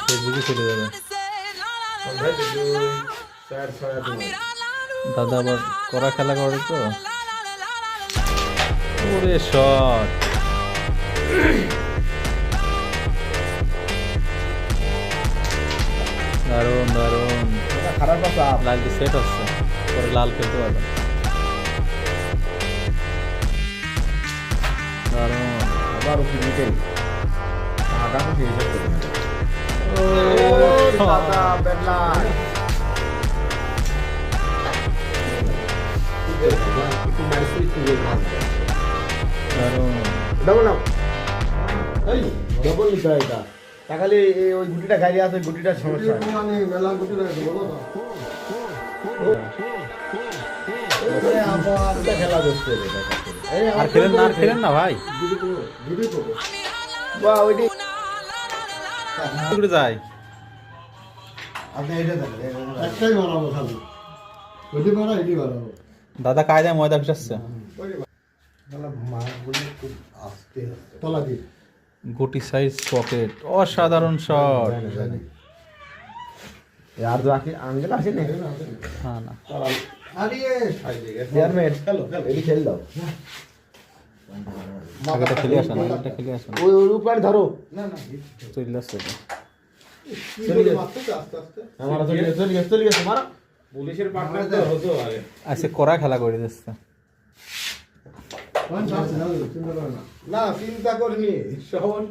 ফেসবুকে চলে যাবে। দাদা আবার করা খেলা করে তো। ওরে শট, দারুণ দারুণ। খারাপ কথা লাল সেট হচ্ছে, পরে লাল খেলতে পারবে। দারুণ। আবার ওকে নিতে আগা তো খেয়ে যাচ্ছে ও দাদা বেলা একটু মাইসি একটু দারুণ। ডাবল নাও এই ডাবল নিতে হয় এটা তাহলে ওই গুটিটা গাড়ি আছে গুটিটার সমস্যা মানে মেলা গুটি রাখতে বলো না খেলা দেখতে আর খেলেন না, আর খেলেন না ভাই। বাহ ওইটি যায়। আপনি এটা দেখেন একটাই বানাবো খালি ওইটি বানা এটি বানাবো দাদা কায়দায় ময়দা ফিসাচ্ছে। তলা দিয়ে গুটি সাইজ পকেট, অসাধারণ শট। यार जो आके आंगल आसे ने হ্যাঁ না, अरे यार मैं चलो एडी खेल लो আগেটা খেলে আসেন, আগেটা খেলে আসেন। ওই ওই উপর ধরো না না চলে আসছে তো। চলে আস্তে আস্তে আমার চলে গেছে মারা পুলিশের পার্টনার তো হতো আগে আজকে করা খেলা করে দিচ্ছে। না চিন্তা করিনি সহজ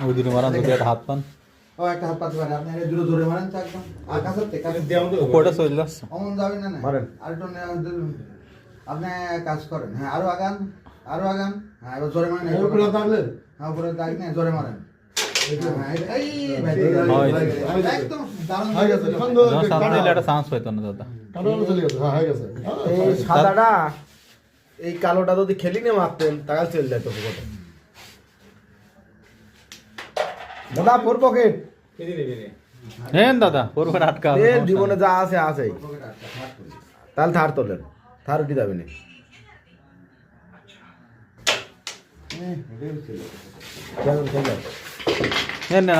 ওই দিনে মারান যদি একটা হাত পান, ও একটা হাত পাতে পারে আপনি এটা জোরে জোরে মারেন তো একদম আকাশে কাছে দেওয়া তো উপরটা চলে আসছে। অমন যাবেন না মারেন। আর একটু আপনি কাজ করেন হ্যাঁ আরো আগান হ্যাঁ এবার জোরে মারেন উপরে দাঁড়ালে হ্যাঁ উপরে দাগ না জোরে মারেন এই ভাই একদম দারুণ হয়ে গেছে যখন সামনে এলে একটা চান্স পাইতো না দাদা। কাটানো চলে গেছে হ্যাঁ হয়ে গেছে এই সাদাটা এই কালোটা যদি খেলি না মারতেন তাহলে চলে যেত পকেটে দাদা ফোর পকেট হ্যাঁ দাদা পড়বে আটকা। এ জীবনে যা আছে আছে তাহলে থার তোলেন থার উঠি যাবে না চলো হ্যাঁ না